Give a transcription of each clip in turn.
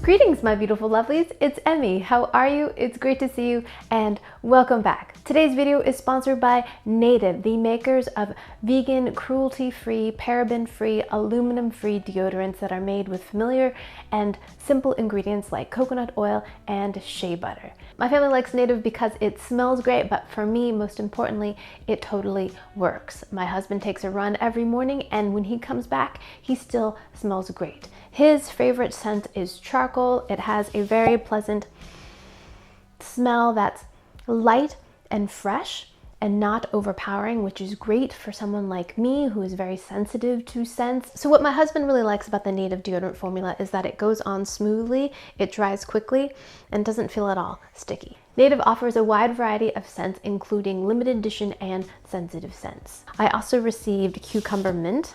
Greetings, my beautiful lovelies. It's Emmy. How are you? It's great to see you and welcome back. Today's video is sponsored by Native, the makers of vegan, cruelty-free, paraben-free, aluminum-free deodorants that are made with familiar and simple ingredients like coconut oil and shea butter. My family likes Native because it smells great, but for me, most importantly, it totally works. My husband takes a run every morning, and when he comes back, he still smells great. His favorite scent is charcoal. It has a very pleasant smell that's light and fresh and not overpowering, which is great for someone like me who is very sensitive to scents. So what my husband really likes about the Native deodorant formula is that it goes on smoothly, it dries quickly, and doesn't feel at all sticky. Native offers a wide variety of scents, including limited edition and sensitive scents. I also received cucumber mint.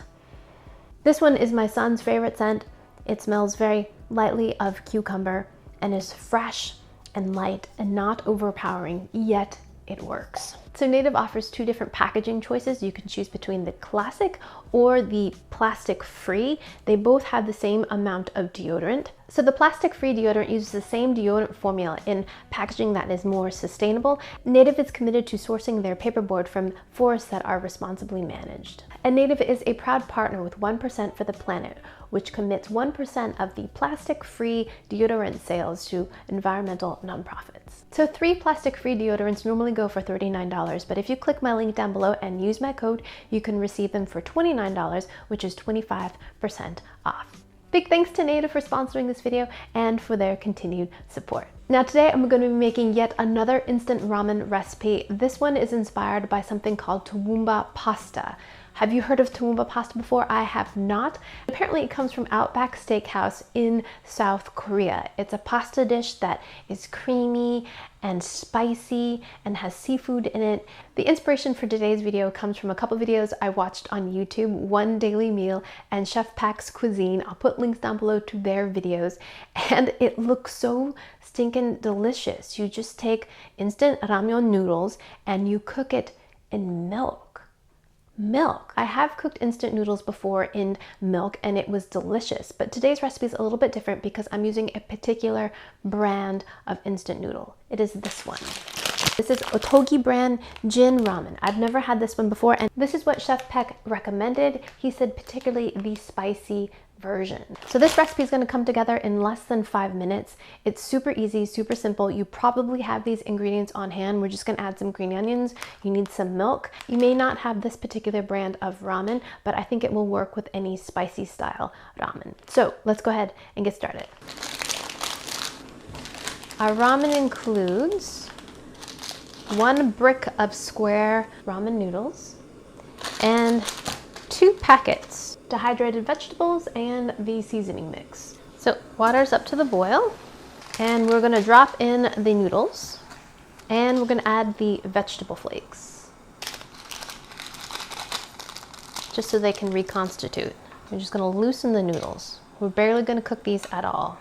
This one is my son's favorite scent. It smells very lightly of cucumber and is fresh and light and not overpowering, yet it works. So Native offers two different packaging choices. You can choose between the classic or the plastic-free. They both have the same amount of deodorant. So the plastic-free deodorant uses the same deodorant formula in packaging that is more sustainable. Native is committed to sourcing their paperboard from forests that are responsibly managed. And Native is a proud partner with 1% for the Planet, which commits 1% of the plastic-free deodorant sales to environmental nonprofits. So 3 plastic-free deodorants normally go for $39, but if you click my link down below and use my code, you can receive them for $29, which is 25% off. Big thanks to Native for sponsoring this video and for their continued support. Now today I'm going to be making yet another instant ramen recipe. This one is inspired by something called Toowoomba pasta. Have you heard of Toowoomba pasta before? I have not. Apparently it comes from Outback Steakhouse in South Korea. It's a pasta dish that is creamy and spicy and has seafood in it. The inspiration for today's video comes from a couple videos I watched on YouTube, One Daily Meal and Chef Pak's Cuisine. I'll put links down below to their videos, and it looks so stinking delicious. You just take instant ramyeon noodles and you cook it in milk. I have cooked instant noodles before in milk and it was delicious, but today's recipe is a little bit different because I'm using a particular brand of instant noodle. It is this one. This is Otogi brand Jin Ramen. I've never had this one before, and this is what Chef Peck recommended. He said particularly the spicy version. So this recipe is going to come together in less than 5 minutes. It's super easy, super simple. You probably have these ingredients on hand. We're just going to add some green onions. You need some milk. You may not have this particular brand of ramen, but I think it will work with any spicy style ramen. So let's go ahead and get started. Our ramen includes 1 brick of square ramen noodles and 2 packets dehydrated vegetables and the seasoning mix. So water's up to the boil, and we're gonna drop in the noodles, and we're gonna add the vegetable flakes just so they can reconstitute. We're just gonna loosen the noodles. We're barely gonna cook these at all,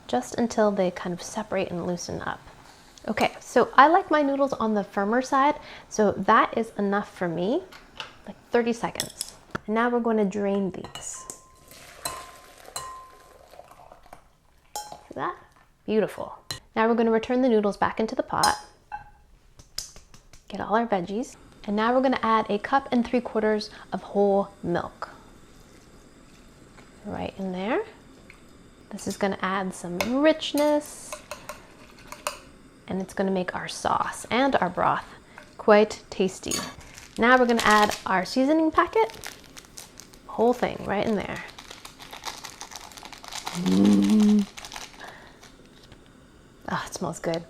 just until they kind of separate and loosen up. Okay, so I like my noodles on the firmer side, so that is enough for me, like 30 seconds. Now we're going to drain these. See that? Beautiful. Now we're going to return the noodles back into the pot. Get all our veggies. And now we're going to add 1 3/4 cups of whole milk. Right in there. This is going to add some richness, and it's going to make our sauce and our broth quite tasty. Now we're going to add our seasoning packet. Whole thing right in there. Oh, it smells good.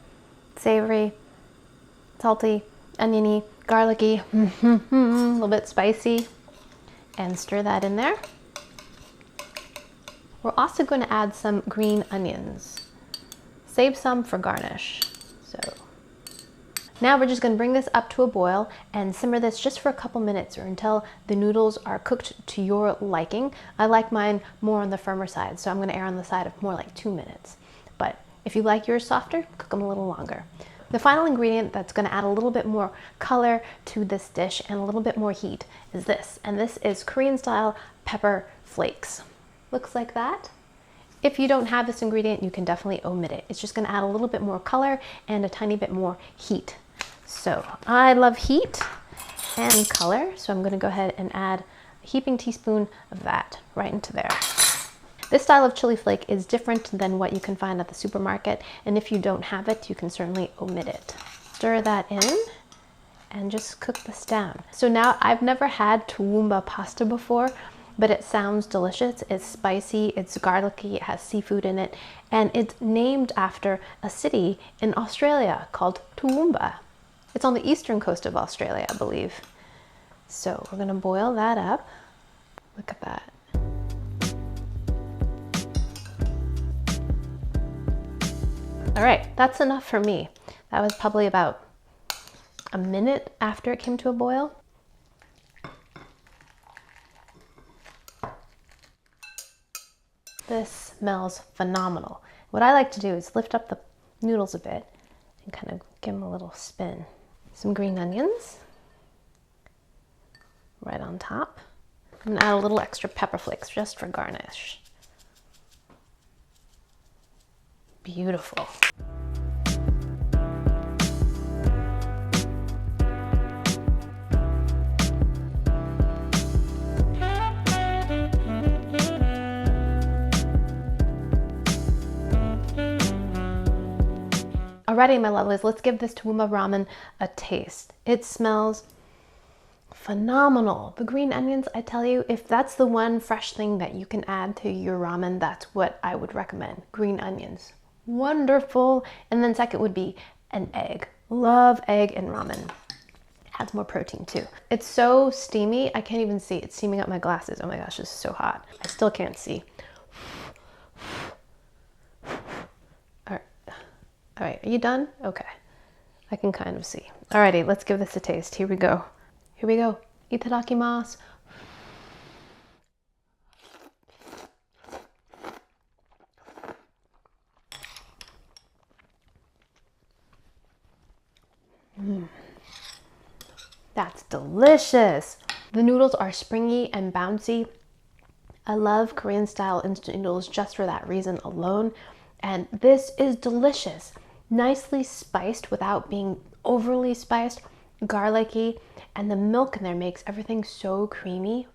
Savory, salty, oniony, garlicky, a little bit spicy, and stir that in there. We're also going to add some green onions. Save some for garnish. So now we're just going to bring this up to a boil and simmer this just for a couple minutes or until the noodles are cooked to your liking. I like mine more on the firmer side, so I'm going to err on the side of more like 2 minutes. But if you like yours softer, cook them a little longer. The final ingredient that's going to add a little bit more color to this dish and a little bit more heat is this, and this is Korean style pepper flakes. Looks like that. If you don't have this ingredient, you can definitely omit it. It's just gonna add a little bit more color and a tiny bit more heat. So I love heat and color, so I'm gonna go ahead and add a heaping teaspoon of that right into there. This style of chili flake is different than what you can find at the supermarket, and if you don't have it, you can certainly omit it. Stir that in and just cook this down. So now, I've never had Toowoomba pasta before, but it sounds delicious. It's spicy, it's garlicky, it has seafood in it, and it's named after a city in Australia called Toowoomba. It's on the eastern coast of Australia, I believe. So we're gonna boil that up. Look at that. All right, that's enough for me. That was probably about a minute after it came to a boil. This smells phenomenal. What I like to do is lift up the noodles a bit and kind of give them a little spin. Some green onions right on top. I'm gonna add a little extra pepper flakes just for garnish. Beautiful. Alrighty, my lovelies, let's give this Toowoomba ramen a taste. It smells phenomenal. The green onions, I tell you, if that's the one fresh thing that you can add to your ramen, that's what I would recommend. Green onions. Wonderful. And then second would be an egg. Love egg in ramen. Adds more protein too. It's so steamy, I can't even see. It's steaming up my glasses. Oh my gosh, this is so hot. I still can't see. All right, are you done? Okay, I can kind of see. Alrighty, let's give this a taste. Here we go. Here we go. Itadakimasu. That's delicious. The noodles are springy and bouncy. I love Korean style instant noodles just for that reason alone. And this is delicious. Nicely spiced without being overly spiced, garlicky, and the milk in there makes everything so creamy.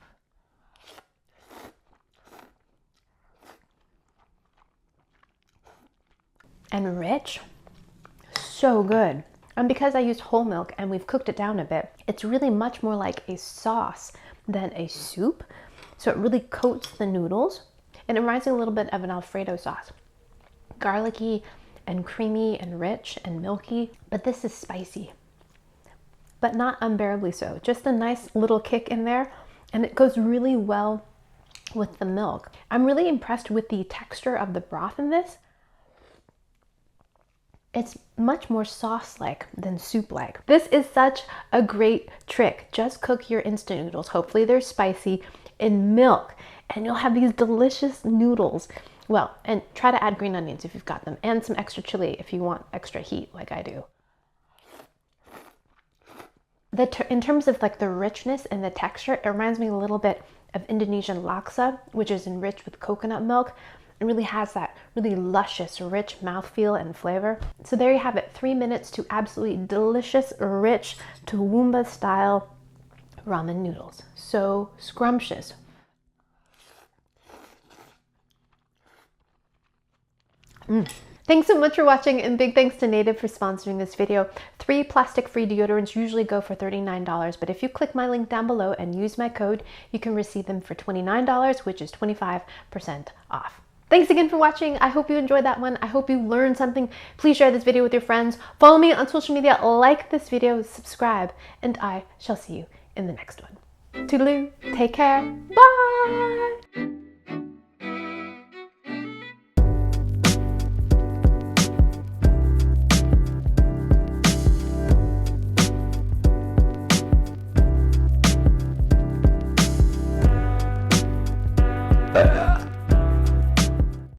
And rich. So good. And because I used whole milk and we've cooked it down a bit, it's really much more like a sauce than a soup. So it really coats the noodles. And it reminds me a little bit of an Alfredo sauce. Garlicky and creamy and rich and milky, but this is spicy, but not unbearably so. Just a nice little kick in there, and it goes really well with the milk. I'm really impressed with the texture of the broth in this. It's much more sauce-like than soup-like. This is such a great trick. Just cook your instant noodles. Hopefully they're spicy in milk, and you'll have these delicious noodles. Well, and try to add green onions if you've got them, and some extra chili if you want extra heat like I do. In terms of like the richness and the texture, it reminds me a little bit of Indonesian laksa, which is enriched with coconut milk. It really has that really luscious, rich mouthfeel and flavor. So there you have it, 3 minutes to absolutely delicious, rich Toowoomba style ramen noodles. So scrumptious. Thanks so much for watching, and big thanks to Native for sponsoring this video. 3 plastic-free deodorants usually go for $39, but if you click my link down below and use my code, you can receive them for $29, which is 25% off. Thanks again for watching. I hope you enjoyed that one. I hope you learned something. Please share this video with your friends. Follow me on social media, like this video, subscribe, and I shall see you in the next one. Toodaloo, take care, bye!